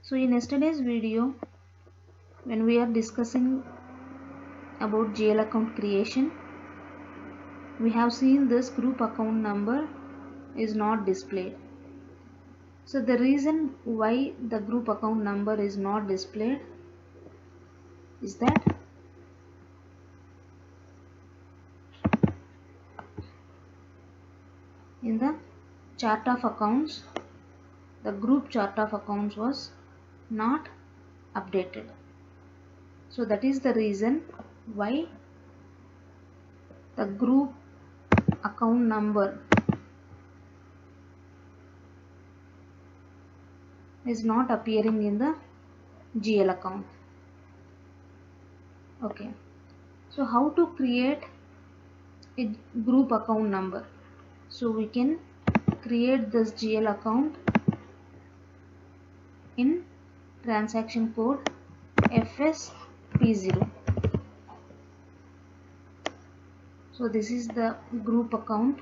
So in yesterday's video, when we are discussing about GL account creation, we have seen this group account number is not displayed. So the reason why the group account number is not displayed is that in the chart of accounts, the group chart of accounts was not updated. So that is the reason why the group account number is not appearing in the GL account. Okay, so how to create a group account number? So we can create this GL account in transaction code FSP0. So this is the group account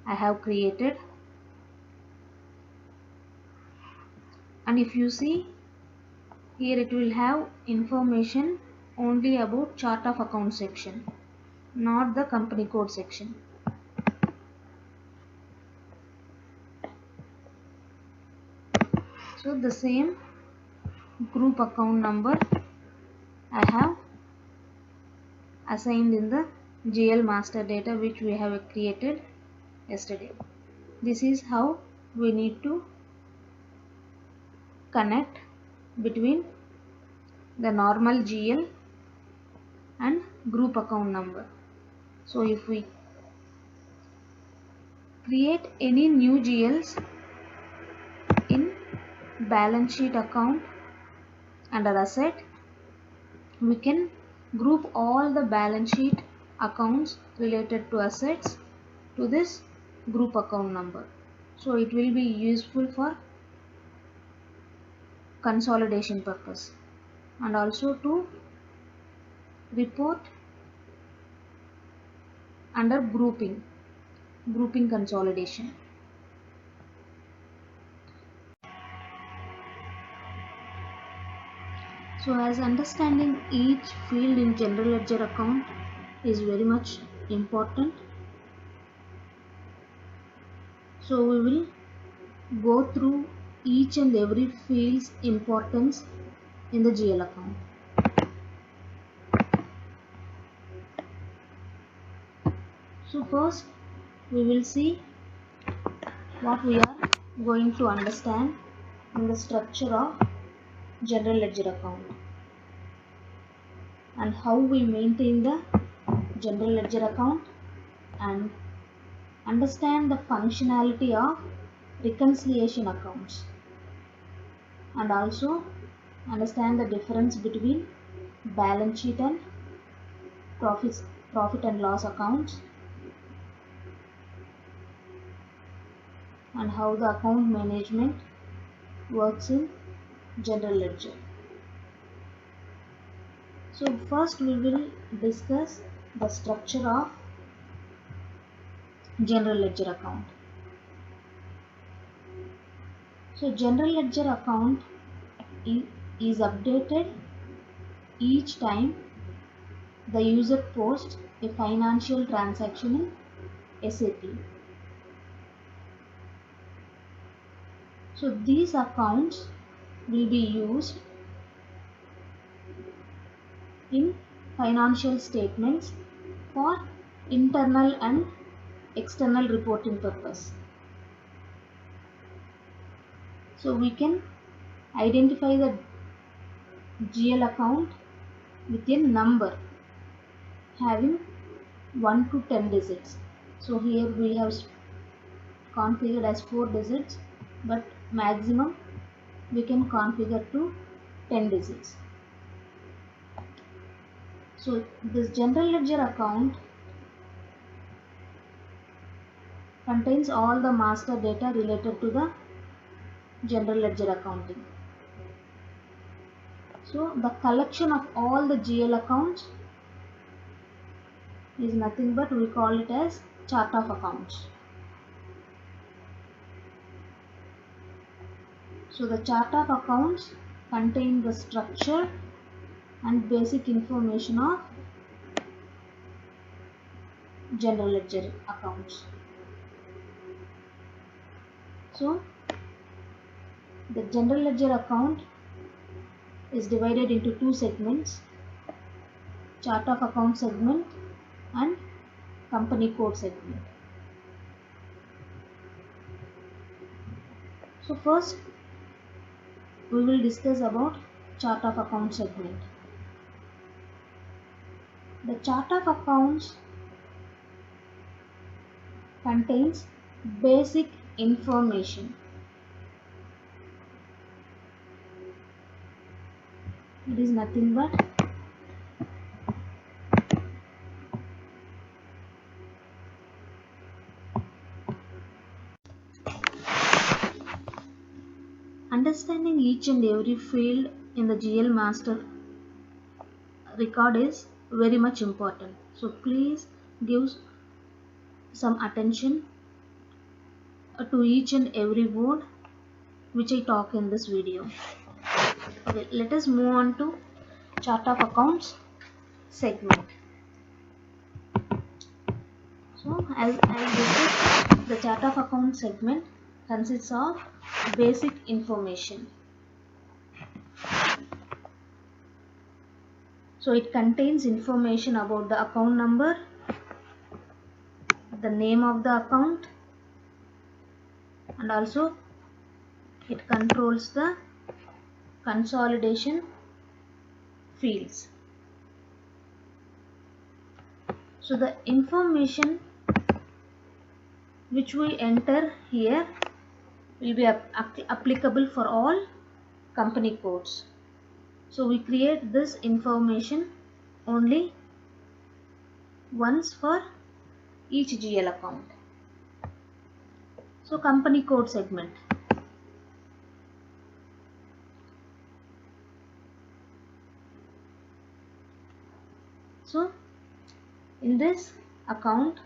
I have created, and if you see here, it will have information only about chart of account section, not the company code section. So the same group account number I have assigned in the GL master data which we have created yesterday. This is how we need to connect between the normal GL and group account number. So if we create any new GLs in balance sheet account under asset, we can group all the balance sheet accounts related to assets to this group account number. So it will be useful for consolidation purpose and also to report under grouping consolidation. So as understanding each field in general ledger account is very much important, so we will go through each and every field's importance in the GL account. So first we will see what we are going to understand in the structure of general ledger account and how we maintain the general ledger account, and understand the functionality of reconciliation accounts, and also understand the difference between balance sheet and profit and loss accounts, and how the account management works in general ledger. So first we will discuss the structure of general ledger account. So general ledger account is updated each time the user posts a financial transaction in SAP. So these accounts will be used in financial statements for internal and external reporting purpose. So we can identify the GL account with a number having 1 to 10 digits. So here we have configured as 4 digits, but maximum we can configure to 10 digits. So this general ledger account contains all the master data related to the general ledger accounting. So the collection of all the GL accounts is nothing but we call it as chart of accounts. So the chart of accounts contain the structure and basic information of general ledger accounts. So the general ledger account is divided into two segments: chart of account segment and company code segment. So first we will discuss about chart of account segment. The chart of accounts contains basic information. It is nothing but understanding each and every field in the GL master record is very much important. So please give some attention to each and every word which I talk in this video. Okay, let us move on to chart of accounts segment. So as discussed, the chart of accounts segment consists of basic information. So it contains information about the account number, the name of the account, and also it controls the consolidation fields. So the information which we enter here will be applicable for all company codes. So we create this information only once for each GL account. So company code segment. So in this account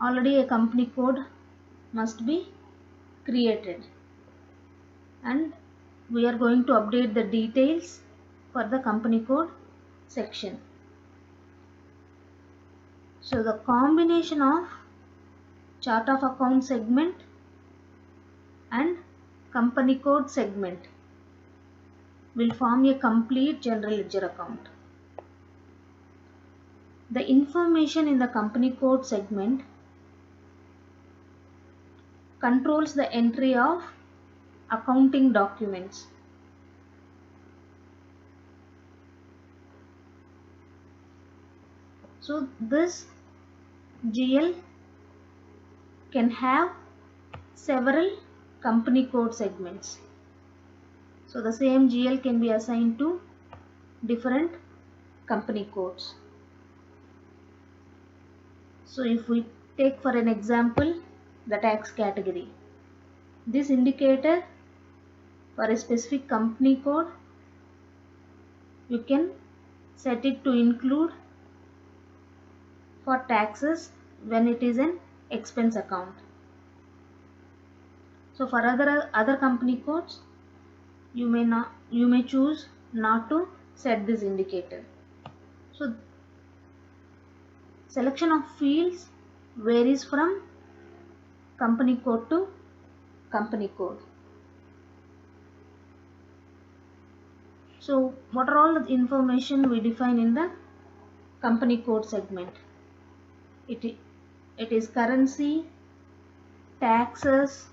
already a company code must be created, and we are going to update the details for the company code section. So the combination of chart of account segment and company code segment will form a complete general ledger account. The information in the company code segment controls the entry of accounting documents. So this GL can have several company code segments. So the same GL can be assigned to different company codes. So if we take for an example the tax category, this indicator for a specific company code, you can set it to include for taxes when it is an expense account. So for other company codes, you may choose not to set this indicator. So selection of fields varies from company code to company code. So what are all the information we define in the company code segment? It is currency, taxes,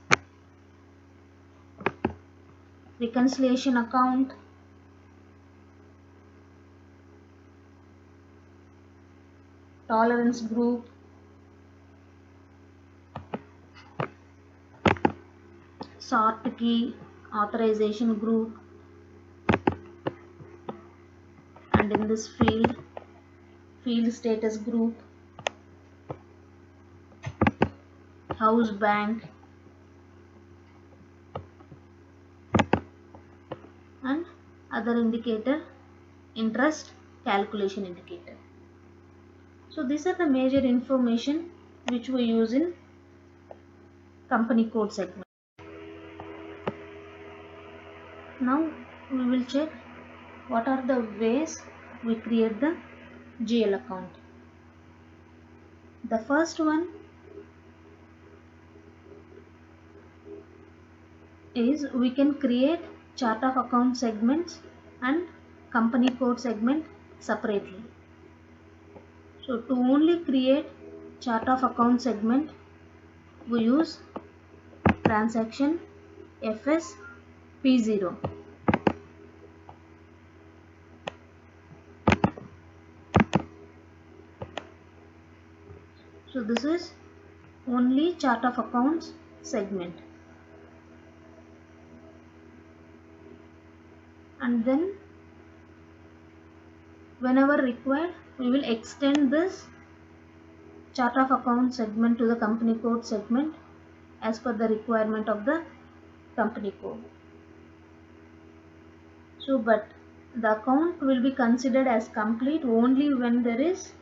reconciliation account, tolerance group, sort key, authorization group, and in this field status group, house bank, and other indicator, interest calculation indicator. So these are the major information which we use in company code segment. Now we will check what are the ways we create the GL account. The first one is we can create chart of account segments and company code segment separately. So to only create chart of account segment, we use transaction FS P0. So this is only chart of accounts segment. And then whenever required, we will extend this chart of account segment to the company code segment as per the requirement of the company code. So but the account will be considered as complete only when there is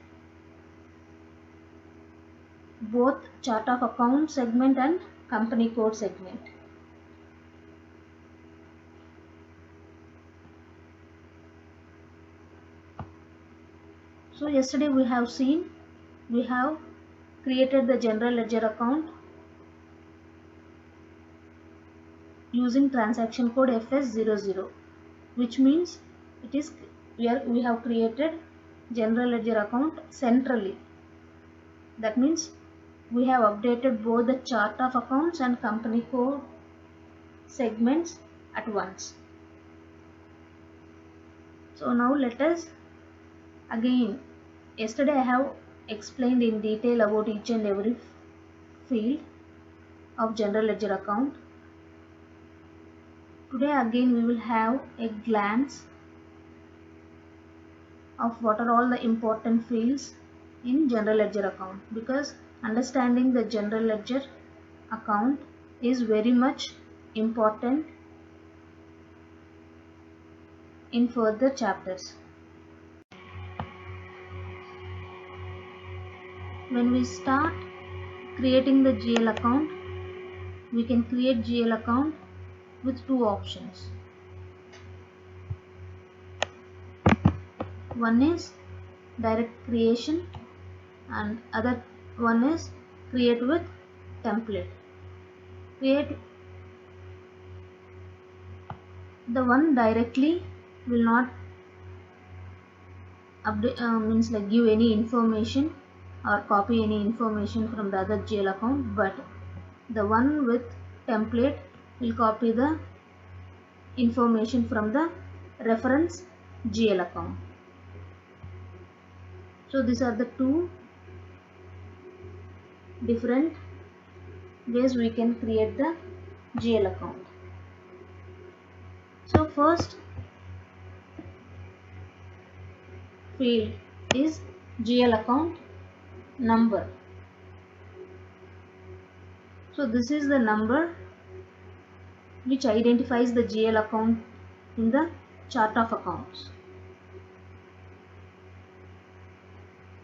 both chart of account segment and company code segment. So yesterday we have created the general ledger account using transaction code FS00, which means it is we have created general ledger account centrally. That means we have updated both the chart of accounts and company code segments at once. So now let us again, yesterday I have explained in detail about each and every field of general ledger account. Today again we will have a glance of what are all the important fields in general ledger account, because understanding the general ledger account is very much important in further chapters. When we start creating the GL account, we can create GL account with two options. One is direct creation and other one is create with template. Create the one directly will not update, means like give any information or copy any information from the other GL account, but the one with template will copy the information from the reference GL account. So these are the two different ways we can create the GL account. So first field is GL account number. So this is the number which identifies the GL account in the chart of accounts.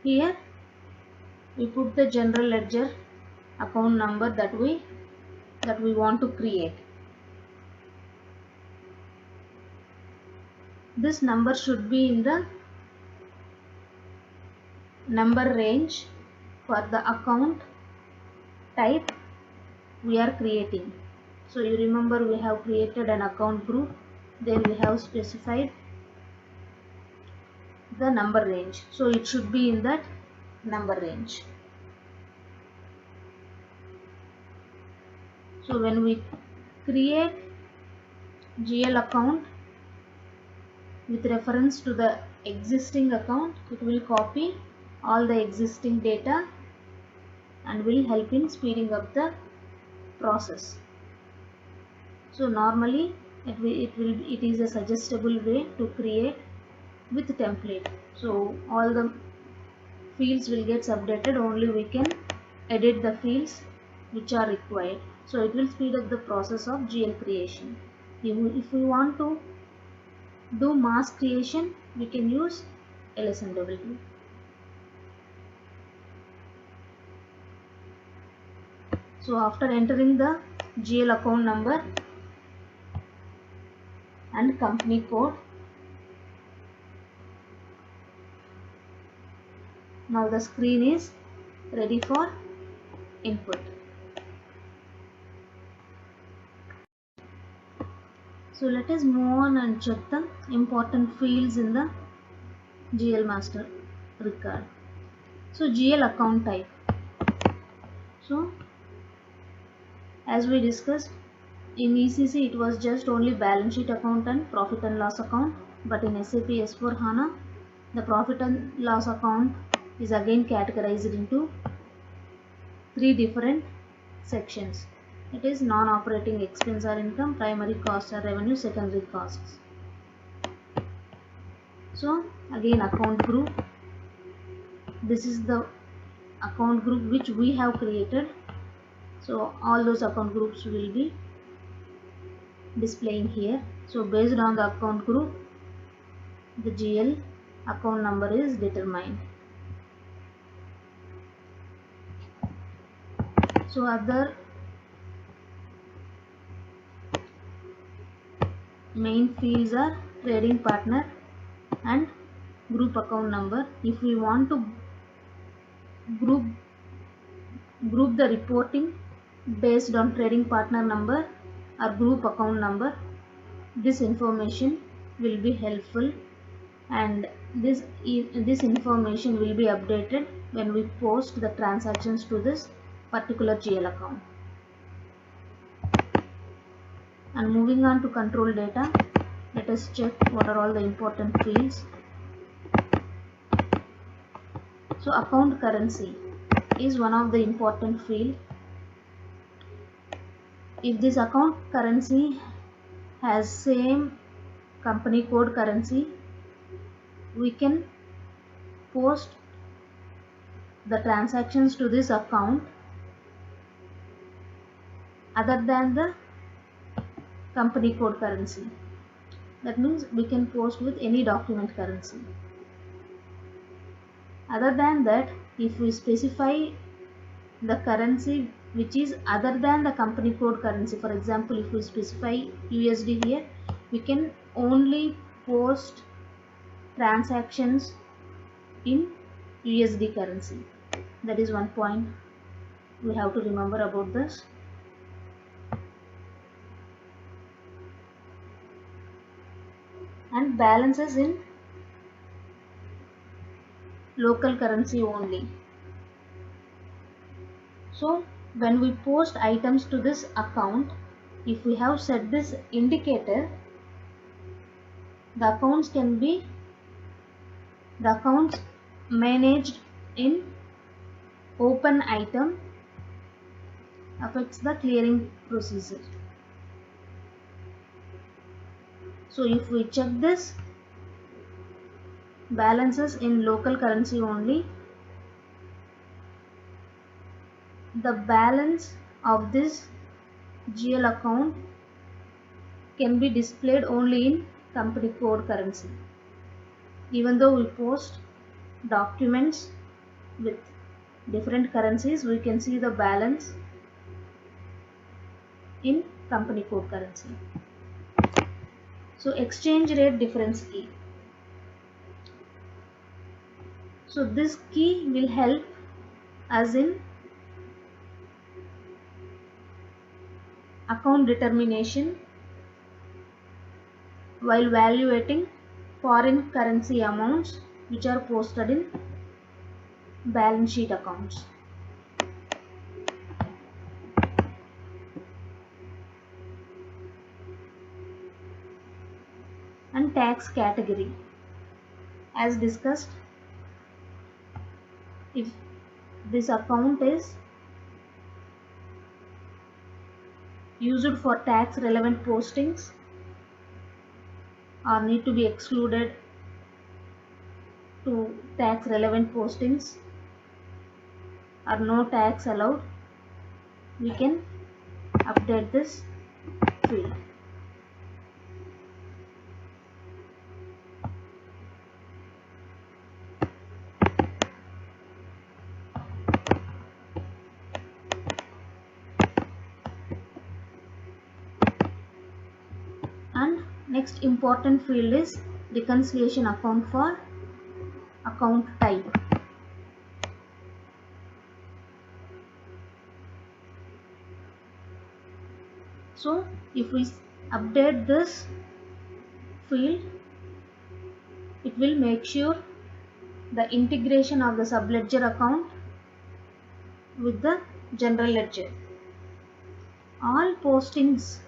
Here we put the general ledger account number that we want to create. This number should be in the number range for the account type we are creating. So you remember we have created an account group, then we have specified the number range. So it should be in that number range. So when we create GL account with reference to the existing account, it will copy all the existing data and will help in speeding up the process. So normally it is a suggestible way to create with template. So all the fields will get updated, only we can edit the fields which are required. So it will speed up the process of GL creation. If we want to do mass creation, we can use LSMW. So after entering the GL account number and company code, now the screen is ready for input. So let us move on and check the important fields in the GL master record. So GL account type. So as we discussed, in ECC it was just only balance sheet account and profit and loss account, but in SAP S/4HANA the profit and loss account is again categorized into three different sections. It is non-operating expense or income, primary cost or revenue, secondary costs. So again account group, this is the account group which we have created. So all those account groups will be displaying here. So based on the account group, the GL account number is determined. So other main fields are trading partner and group account number. If we want to group the reporting based on trading partner number or group account number, this information will be helpful, and this information will be updated when we post the transactions to this particular GL account. And moving on to control data, let us check what are all the important fields. So account currency is one of the important field. If this account currency has same company code currency, we can post the transactions to this account other than the company code currency. That means we can post with any document currency. Other than that, if we specify the currency which is other than the company code currency, for example if we specify USD here, we can only post transactions in USD currency. That is one point we have to remember about this. And balances in local currency only. So when we post items to this account, if we have set this indicator, the accounts managed in open item affects the clearing procedure. So if we check this balances in local currency only, the balance of this GL account can be displayed only in company code currency. Even though we post documents with different currencies, we can see the balance in company code currency. So exchange rate difference key. So this key will help us in account determination while evaluating foreign currency amounts which are posted in balance sheet accounts. And tax category. As discussed, if this account is used for tax relevant postings or need to be excluded to tax relevant postings or no tax allowed, we can update this field. next important field is reconciliation account for account type. So if we update this field, it will make sure the integration of the subledger account with the general ledger. All postings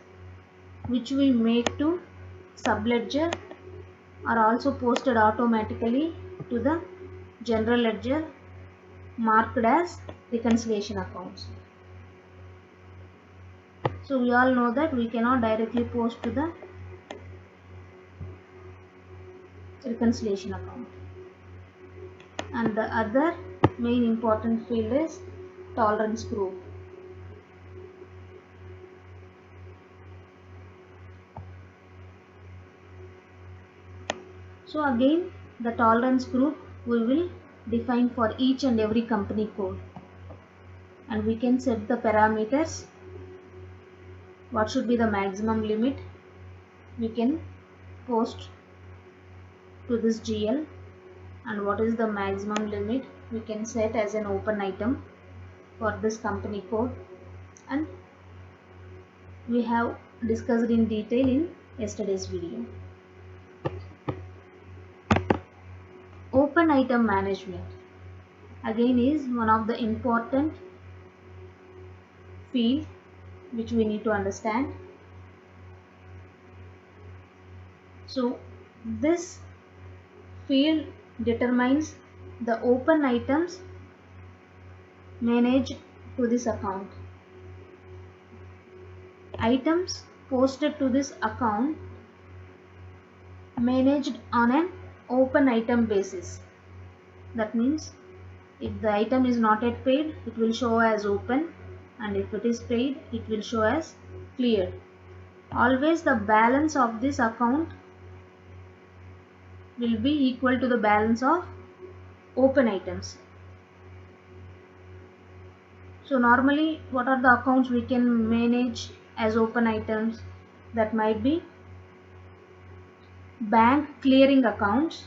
which we make to subledger are also posted automatically to the general ledger marked as reconciliation accounts. So we all know that we cannot directly post to the reconciliation account. And the other main important field is tolerance group. So again, the tolerance group we will define for each and every company code, and we can set the parameters. What should be the maximum limit we can post to this GL, and what is the maximum limit we can set as an open item for this company code, and we have discussed in detail in yesterday's video. Open item management again is one of the important field which we need to understand. So this field determines the open items managed to this account. Items posted to this account managed on an open item basis. That means if the item is not yet paid, it will show as open, and if it is paid, it will show as cleared. Always the balance of this account will be equal to the balance of open items. So normally, what are the accounts we can manage as open items? That might be bank clearing accounts,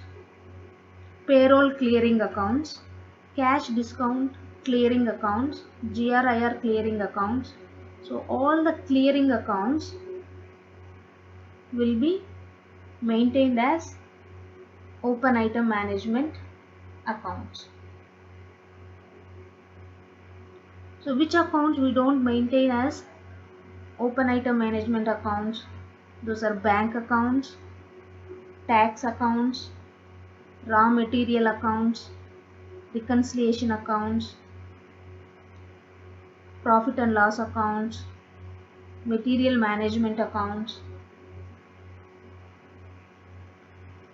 payroll clearing accounts, cash discount clearing accounts, GRIR clearing accounts. So all the clearing accounts will be maintained as open item management accounts. So which accounts we don't maintain as open item management accounts? Those are bank accounts, tax accounts, raw material accounts, reconciliation accounts, profit and loss accounts, material management accounts.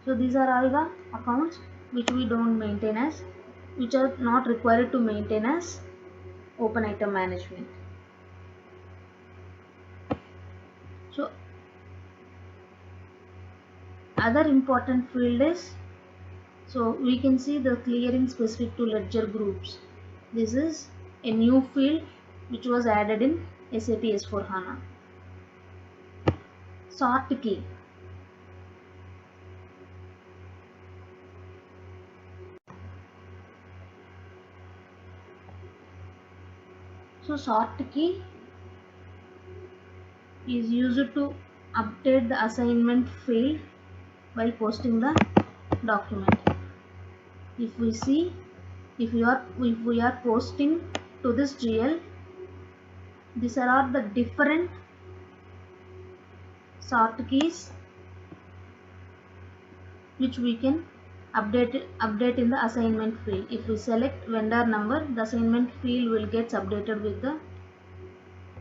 So these are all the accounts which we don't maintain as, which are not required to maintain as open item management. So other important field is, so we can see the clearing specific to ledger groups. This is a new field which was added in SAP S/4HANA. Sort key. So sort key is used to update the assignment field while posting the document. If we see, if we are posting to this GL, these are the different sort keys which we can update in the assignment field. If we select vendor number, the assignment field will get updated with the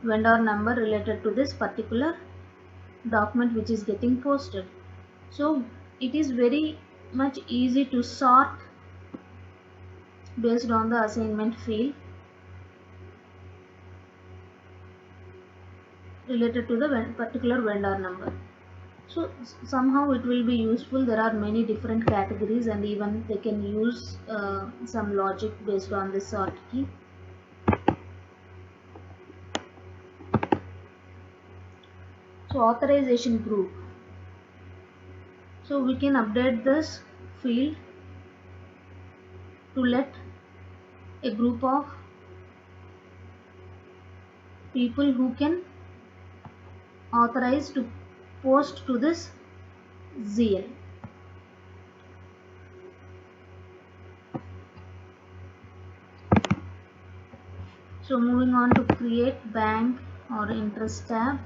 vendor number related to this particular document which is getting posted. So it is very much easy to sort based on the assignment field related to the particular vendor number. So somehow it will be useful. There are many different categories, and even they can use some logic based on this sort key. So authorization group. So we can update this field to let a group of people who can authorize to post to this ZL. So moving on to create bank or interest tab,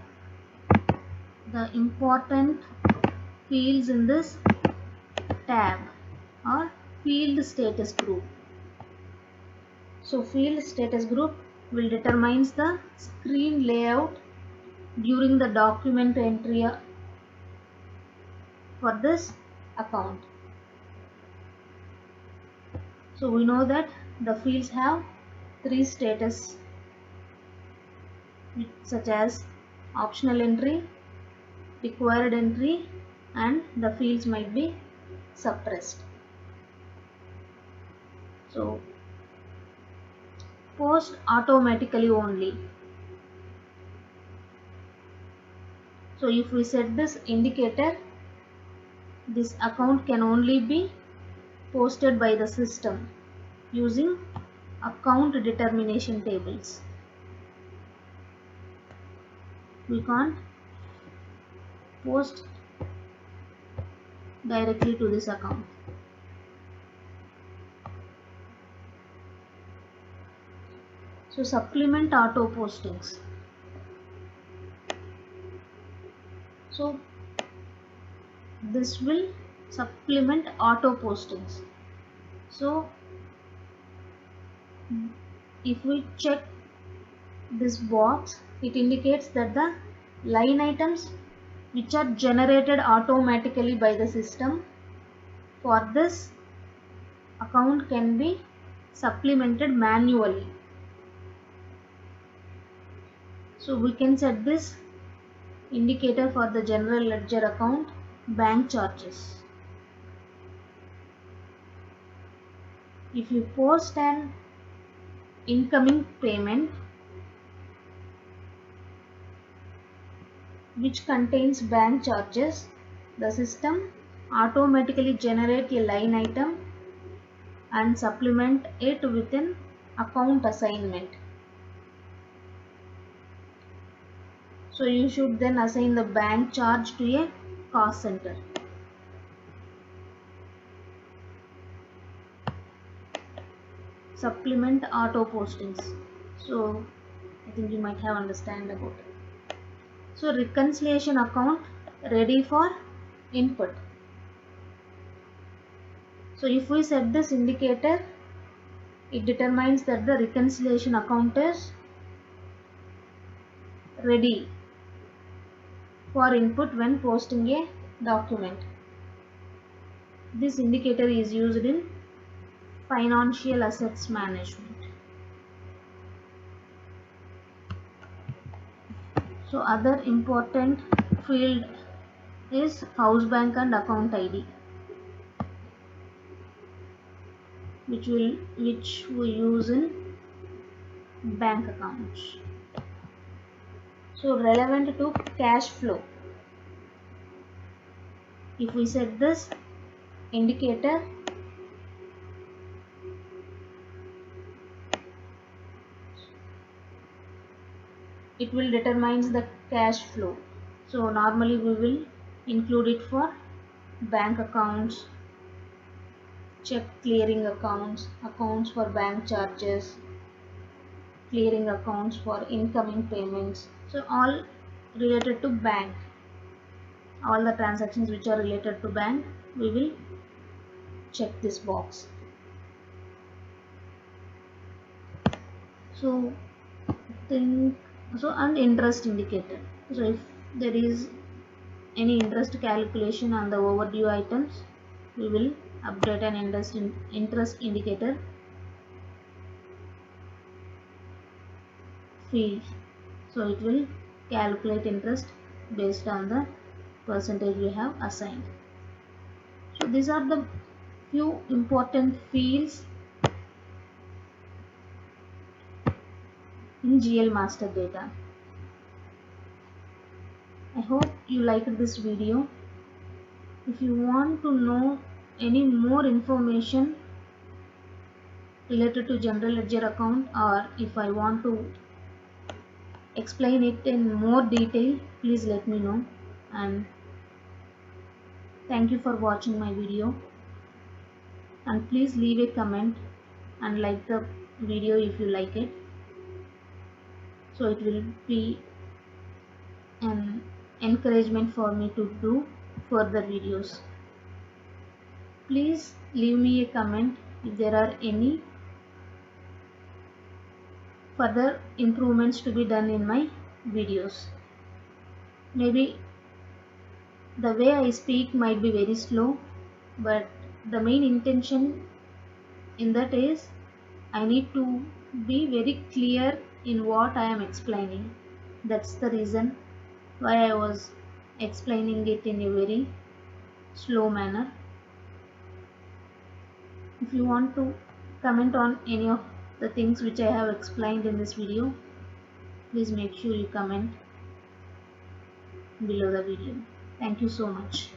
the important fields in this tab are field status group. So field status group will determine the screen layout during the document entry for this account. So we know that the fields have three status such as optional entry, required entry, and the fields might be suppressed. So post automatically only. So if we set this indicator, this account can only be posted by the system using account determination tables. We can't post directly to this account. So supplement auto postings. So this will supplement auto postings. So if we check this box, it indicates that the line items which are generated automatically by the system for this account can be supplemented manually. So we can set this indicator for the general ledger account bank charges. If you post an incoming payment which contains bank charges, the system automatically generates a line item and supplement it with an account assignment. So you should then assign the bank charge to a cost center. Supplement auto postings. So I think you might have understand about it. So reconciliation account ready for input. So if we set this indicator, it determines that the reconciliation account is ready for input when posting a document. This indicator is used in financial assets management. So other important field is house bank and account ID, which we use in bank accounts. So relevant to cash flow, if we set this indicator, it will determine the cash flow. So normally we will include it for bank accounts, check clearing accounts, accounts for bank charges, clearing accounts for incoming payments. So all related to bank, all the transactions which are related to bank, we will check this box. So and interest indicator. So if there is any interest calculation on the overdue items, we will update an interest indicator field. So it will calculate interest based on the percentage we have assigned. So these are the few important fields in GL master data. I hope you liked this video. If you want to know any more information related to general ledger account, or if I want to explain it in more detail, please let me know. And thank you for watching my video, and please leave a comment and like the video if you like it, so it will be an encouragement for me to do further videos. Please leave me a comment if there are any further improvements to be done in my videos. Maybe the way I speak might be very slow, but the main intention in that is I need to be very clear in what I am explaining. That's the reason why I was explaining it in a very slow manner. If you want to comment on any of the things which I have explained in this video, please make sure you comment below the video. Thank you so much.